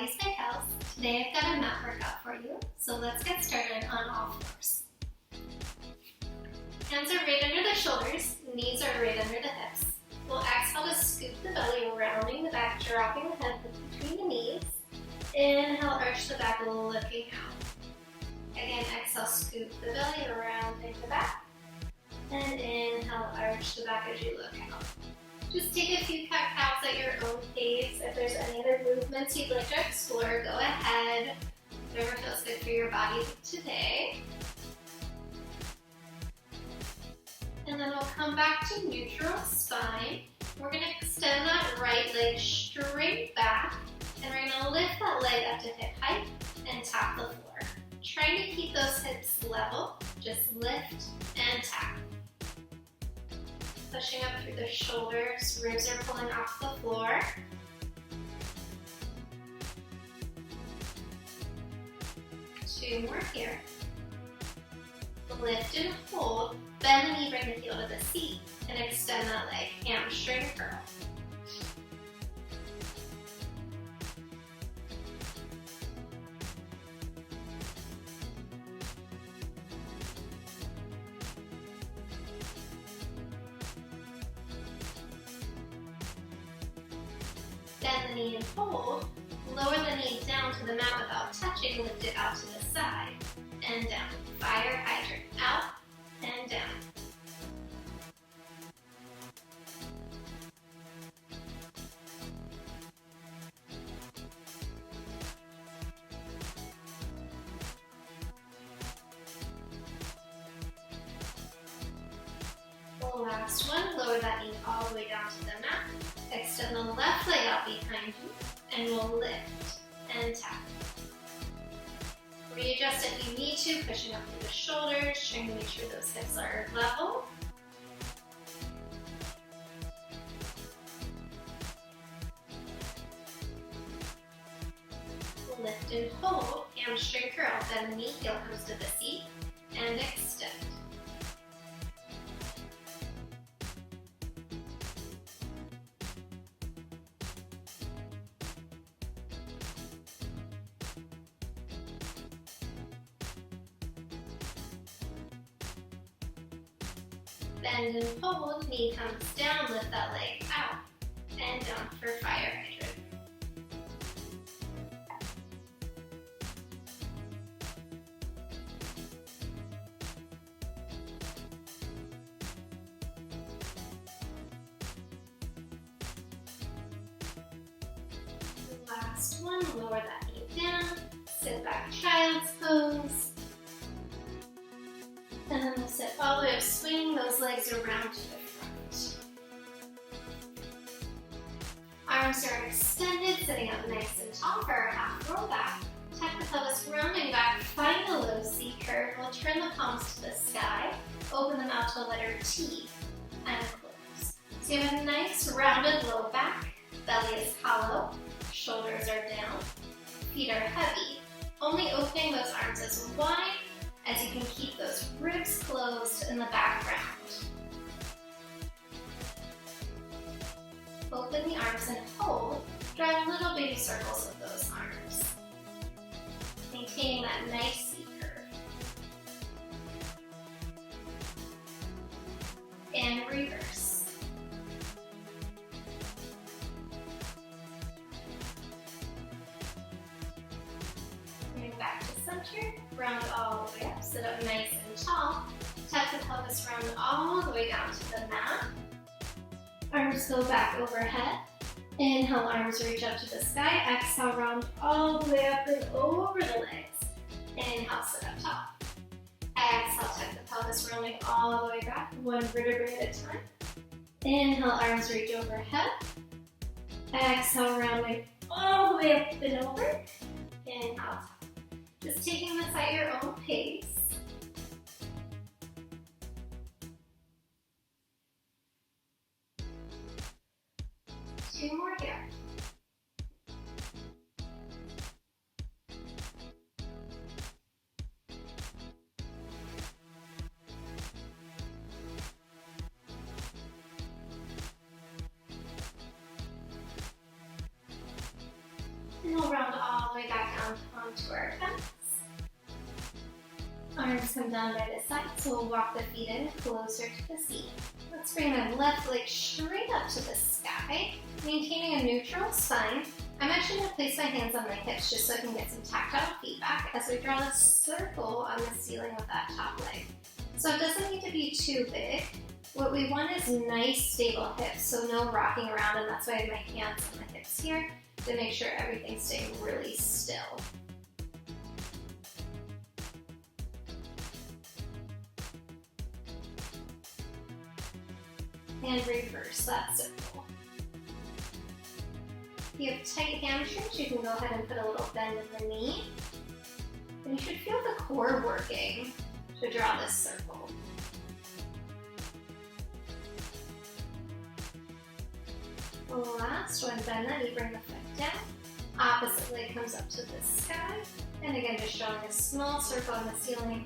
Pilates by Kels. Today I've got a mat workout for you, so let's get started on all fours. Hands are right under the shoulders, knees are right under the hips. We'll exhale to scoop the belly, rounding the back, dropping the head between the knees. Inhale, arch the back, looking out. Again, exhale, scoop the belly, rounding the back. And inhale, arch the back as you look out. Just take a few cat-cows at your own pace. If there's any other movements you'd like to explore, go ahead. Whatever feels good for your body today. And then we'll come back to neutral spine. We're going to extend that right leg straight back. And we're going to lift that leg up to hip height and tap the floor. Trying to keep those hips level. Just lift and tap. Pushing up through the shoulders, ribs are pulling off the floor. Two more here. Lift and hold, bend the knee, bring the heel to the seat, and extend that leg, hamstring curl. Bend the knee and hold. Lower the knee down to the mat without touching. Lift it out to the side and down. Fire hydrant. Out and down. The last one. Lower that knee all the way down to the mat. Extend the left leg out behind you, and we'll lift and tap. Readjust if you need to, pushing up through the shoulders, trying to make sure those hips are level. Lift and hold, hamstring curl, bend the knee, heel comes to the seat, and extend. Bend and hold, knee comes down, lift that leg out, and down for fire hydrant. Last one, lower that knee down, sit back, child's pose. And then we'll sit all the way up, swing those legs around to the front. Arms are extended, sitting up nice and tall for our half roll back. Tuck the pelvis, rounding back, find a low C curve. We'll turn the palms to the sky, open them out to a letter T, and close. So you have a nice rounded low back, belly is hollow, shoulders are down, feet are heavy. Only opening those arms as wide as you can keep those ribs closed in the background. Open the arms and hold. Drive little baby circles with those arms. Maintaining that nice C curve. And reverse. Bring it back to center. Round all the way up, sit up nice and tall. Tuck the pelvis, round all the way down to the mat. Arms go back overhead. Inhale, arms reach up to the sky. Exhale, round all the way up and over the legs. Inhale, sit up tall. Exhale, tuck the pelvis, rounding all the way back, one vertebrae at a time. Inhale, arms reach overhead. Exhale, rounding all the way up and over. Inhale, tall. Just taking this at your own pace. Two more here. And we'll round all the way back down onto our backs. Arms come down by the side, so we'll walk the feet in closer to the seat. Let's bring my left leg straight up to the sky, maintaining a neutral spine. I'm actually going to place my hands on my hips just so I can get some tactile feedback as we draw the circle on the ceiling with that top leg. So it doesn't need to be too big. What we want is nice, stable hips, so no rocking around, and that's why I have my hands on the hips here to make sure everything's staying really still. And reverse that circle. If you have tight hamstrings, you can go ahead and put a little bend in the knee. And you should feel the core working to draw this circle. Last one, bend that knee, bring the foot down. Opposite leg comes up to the sky. And again, just showing a small circle on the ceiling.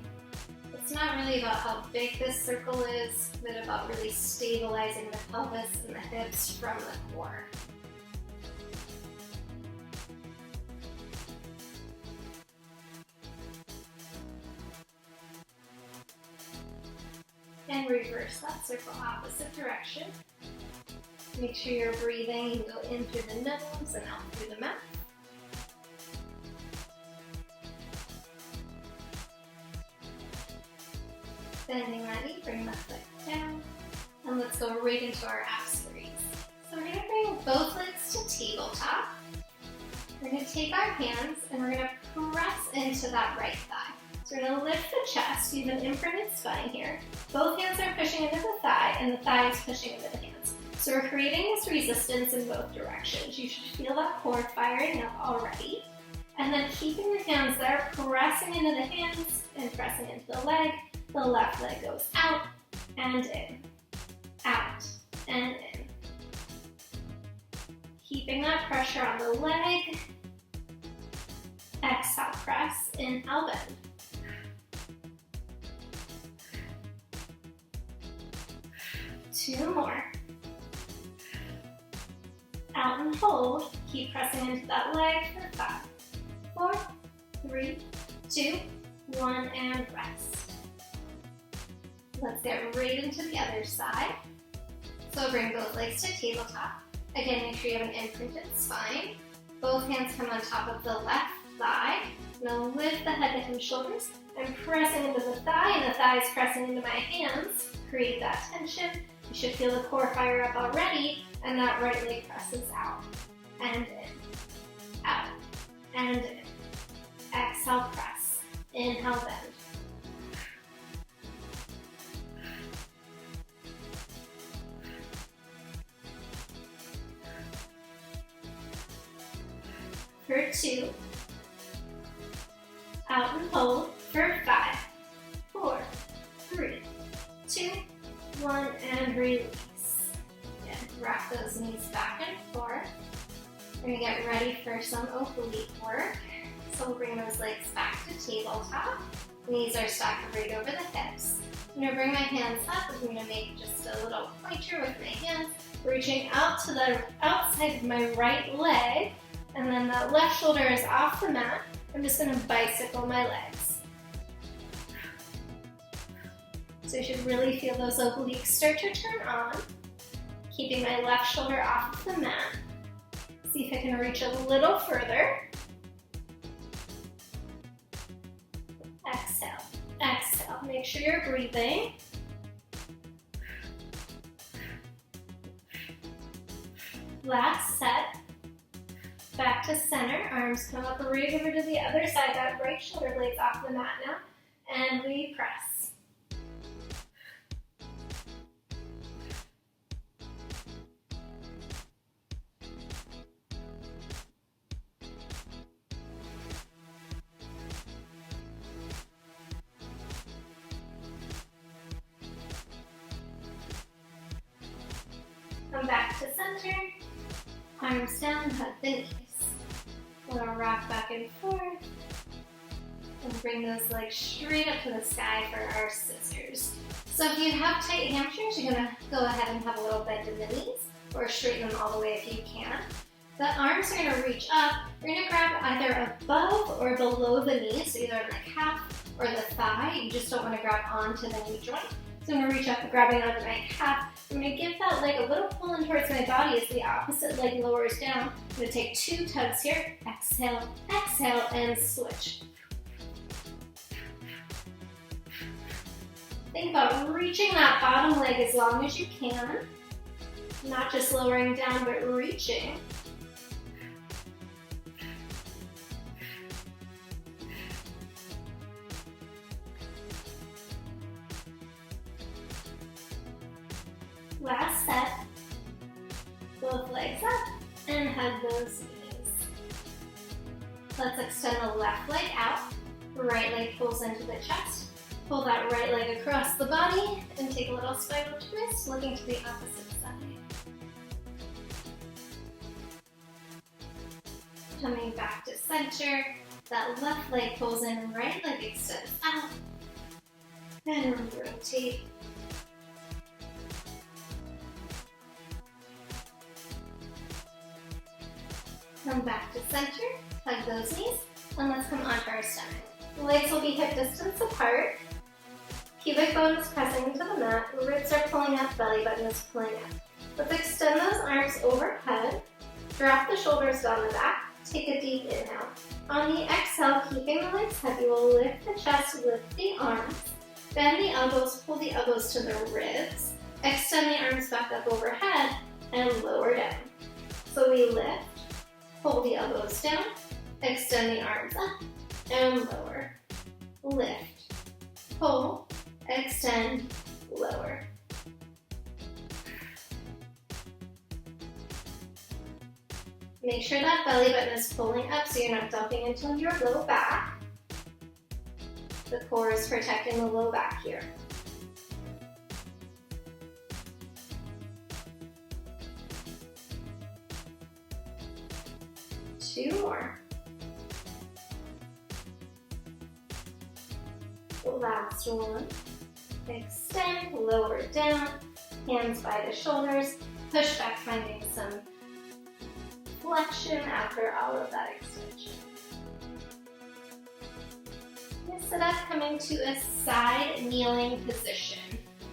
It's not really about how big this circle is, but about really stabilizing the pelvis and the hips from the core. And reverse that circle opposite direction. Make sure you're breathing. You can go in through the nose and out through the mouth. Bending that knee, bring that foot down, and let's go right into our abs squeeze. So we're going to bring both legs to tabletop. We're going to take our hands and we're going to press into that right thigh. So we're going to lift the chest, you have an imprinted spine here. Both hands are pushing into the thigh and the thigh is pushing into the hands. So we're creating this resistance in both directions. You should feel that core firing up already. And then keeping the hands there, pressing into the hands and pressing into the leg. The left leg goes out and in, out and in. Keeping that pressure on the leg. Exhale, press, inhale, bend. Two more. Out and hold. Keep pressing into that leg for 5, 4, 3, 2, 1, and rest. Let's get right into the other side. So bring both legs to tabletop. Again, make sure you have an imprinted spine. Both hands come on top of the left thigh. Now lift the head, neck, and shoulders. I'm pressing into the thigh, and the thigh is pressing into my hands. Create that tension. You should feel the core fire up already, and that right leg presses out and in, out and in. Exhale, press. Inhale, bend. For 2, out and hold for 5, 4, 3, 2, 1, and release. Again, rock those knees back and forth. We're going to get ready for some oblique work. So we'll bring those legs back to tabletop. Knees are stacked right over the hips. I'm going to bring my hands up. I'm going to make just a little pointer with my hands, reaching out to the outside of my right leg. And then that left shoulder is off the mat. I'm just going to bicycle my legs. So you should really feel those obliques start to turn on. Keeping my left shoulder off the mat. See if I can reach a little further. Exhale, exhale. Make sure you're breathing. Last set. Back to center, arms come up right over to the other side, that right shoulder blade's off the mat now, and we press. Come back to center, arms down, hug the knees. We'll rock back and forth and bring those legs straight up to the sky for our scissors. So if you have tight hamstrings, you're going to go ahead and have a little bend in the knees or straighten them all the way if you can. The arms are gonna reach up. We're gonna grab either above or below the knee, so either the calf or the thigh. You just don't wanna grab onto the knee joint. So I'm gonna reach up, grabbing onto my calf. I'm gonna give that leg a little pull in towards my body as the opposite leg lowers down. I'm gonna take 2 tugs here. Exhale, exhale, and switch. Think about reaching that bottom leg as long as you can. Not just lowering down, but reaching. Last set. Both legs up and hug those knees. Let's extend the left leg out. Right leg pulls into the chest. Pull that right leg across the body and take a little spiral twist, looking to the opposite side. Coming back to center. That left leg pulls in, right leg extends out. And rotate. Come back to center, hug those knees, and let's come onto our stomach. The legs will be hip distance apart. Pubic bone is pressing into the mat, ribs are pulling up, belly button is pulling up. Let's extend those arms overhead, drop the shoulders down the back, take a deep inhale. On the exhale, keeping the legs heavy, we'll lift the chest, lift the arms, bend the elbows, pull the elbows to the ribs, extend the arms back up overhead, and lower down. So we lift, pull the elbows down, extend the arms up, and lower. Lift, pull, extend, lower. Make sure that belly button is pulling up so you're not dumping into your low back. The core is protecting the low back here. Two more. Last one. Extend, lower down, hands by the shoulders, push back, finding some flexion after all of that extension. Sit up, coming to a side kneeling position.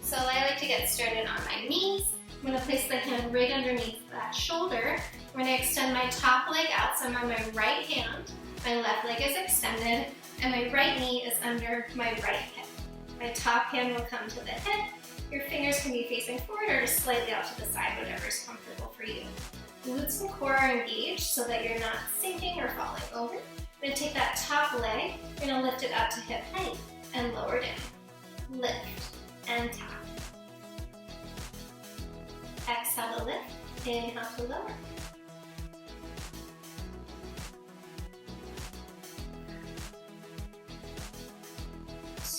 So I like to get started on my knees. I'm going to place the hand right underneath that shoulder. I'm going to extend my top leg out, so I'm on my right hand. My left leg is extended, and my right knee is under my right hip. My top hand will come to the hip. Your fingers can be facing forward or just slightly out to the side, whatever is comfortable for you. Glutes and core are engaged so that you're not sinking or falling over. I'm going to take that top leg, you're going to lift it up to hip height and lower down. Lift and tap. Exhale to lift, inhale to lower.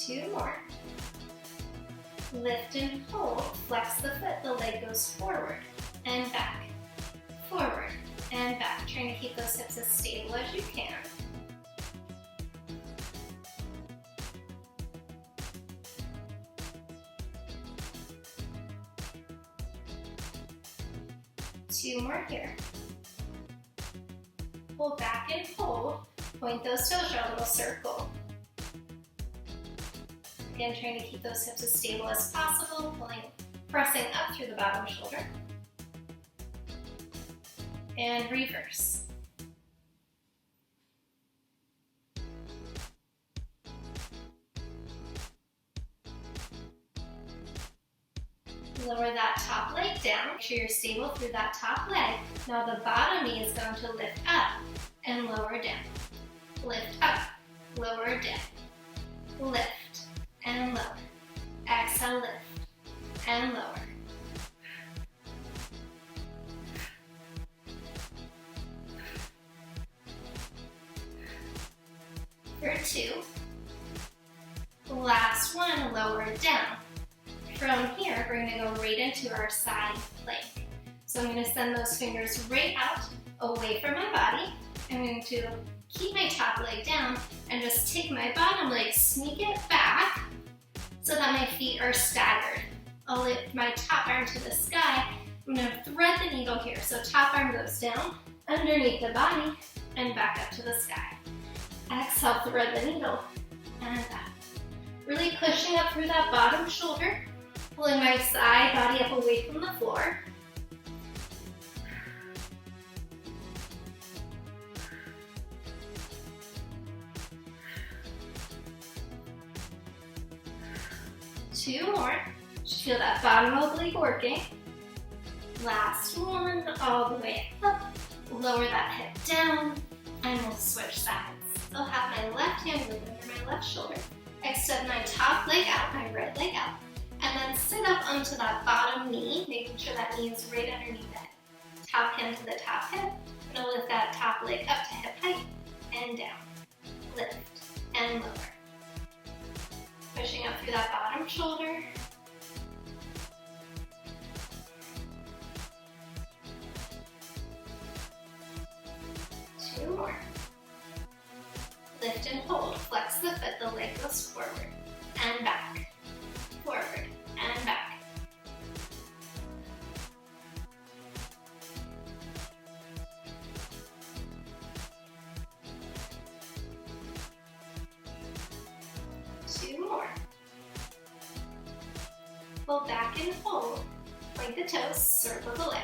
Two more. Lift and hold, flex the foot, the leg goes forward and back, forward and back. Trying to keep those hips as stable as you can. Two more here. Pull back and hold. Point those toes, draw a little circle. Again, trying to keep those hips as stable as possible, pressing up through the bottom shoulder. And reverse. Lower that top leg down. Make sure you're stable through that top leg. Now the bottom knee is going to lift up and lower down. Lift up, lower down. Lift and lower. Exhale, lift and lower. For two. Last one, lower down. From here, we're going to go right into our side plank. So I'm going to send those fingers right out, away from my body. I'm going to keep my top leg down and just take my bottom leg, sneak it back so that my feet are staggered. I'll lift my top arm to the sky. I'm going to thread the needle here. So top arm goes down, underneath the body, and back up to the sky. Exhale, thread the needle, and back. Really pushing up through that bottom shoulder, pulling my side body up away from the floor. Two more. Just feel that bottom oblique working. Last one, all the way up. Lower that hip down, and we'll switch sides. I'll have my left hand moving under my left shoulder. Extend my top leg out, my right leg out, and then sit up onto that bottom knee, making sure that knee is right underneath it. Top hand to the top hip. I'm gonna lift that top leg up to hip height and down. Lift and lower. Pushing up through that bottom shoulder. Two more. Lift and hold. Flex the foot, the leg goes forward and back. Forward and back. Two more. Pull back and hold. Point the toes, circle the leg.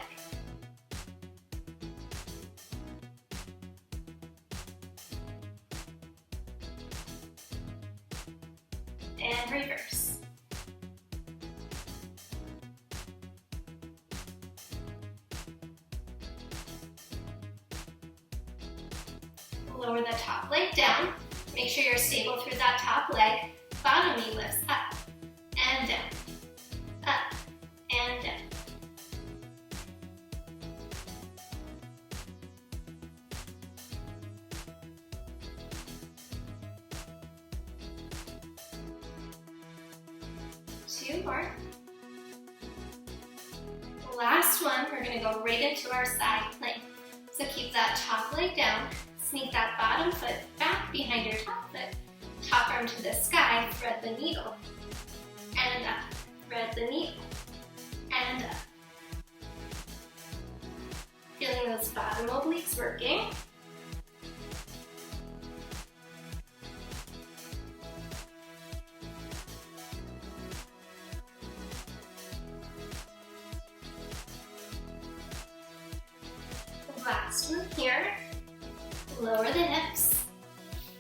And reverse. Lower the top leg down. Make sure you're stable through that top leg. Bottom knee lifts up and down, up and down. Two more. Last one, we're gonna go right into our side plank. So keep that top leg down, sneak that bottom foot back behind your top foot, top arm to the sky, thread the needle, and up, thread the needle, and up. Feeling those bottom obliques working. Last one here. Lower the hips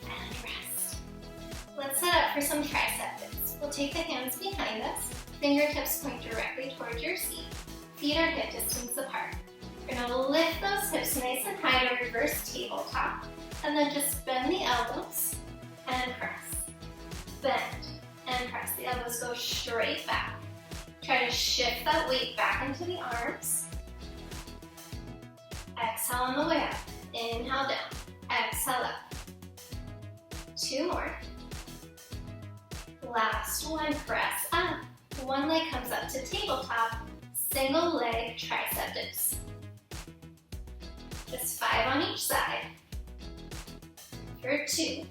and rest. Let's set up for some tricep dips. We'll take the hands behind us, fingertips point directly towards your seat, feet are hip distance apart. We're gonna lift those hips nice and high to reverse tabletop, and then just bend the elbows and press. Bend and press. The elbows go straight back. Try to shift that weight back into the arms. Exhale on the way up. Inhale down. Exhale up. Two more. Last one, press up. One leg comes up to tabletop. Single leg tricep dips. Just 5 on each side. For 2,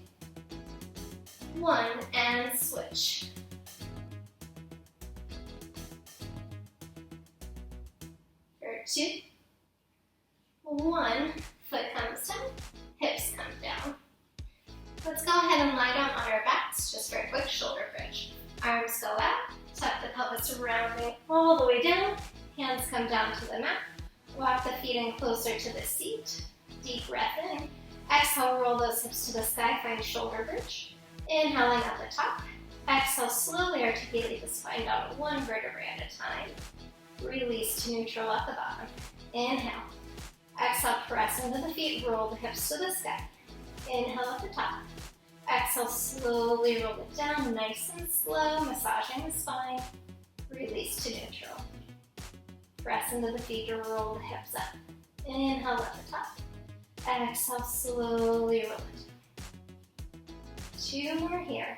1, and switch. For 2, 1, foot comes down, hips come down. Let's go ahead and lie down on our backs just for a quick shoulder bridge. Arms go out, tuck the pelvis rounding all the way down, hands come down to the mat. Walk the feet in closer to the seat. Deep breath in. Exhale, roll those hips to the sky, find shoulder bridge. Inhaling at the top. Exhale, slowly articulate the spine down one vertebrae at a time. Release to neutral at the bottom. Inhale. Exhale, press into the feet, roll the hips to the sky. Inhale at the top. Exhale, slowly roll it down, nice and slow, massaging the spine. Release to neutral. Press into the feet to roll the hips up. Inhale at the top. Exhale, slowly roll it. 2 more here.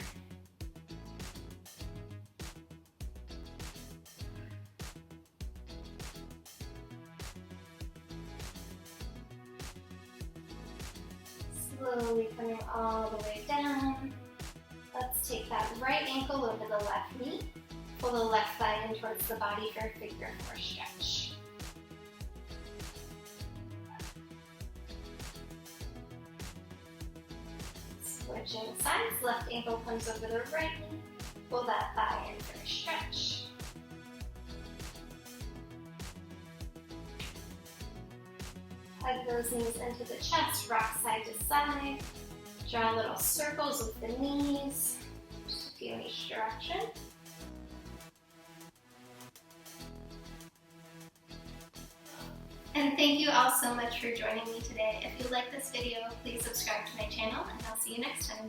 Slowly coming all the way down. Let's take that right ankle over the left knee. Pull the left thigh in towards the body for a figure 4 stretch. switching sides. Left ankle comes over the right knee. Pull that thigh in for a stretch. Hug those knees into the chest, rock side to side. Draw little circles with the knees, just a few in each direction. And thank you all so much for joining me today. If you like this video, please subscribe to my channel, and I'll see you next time.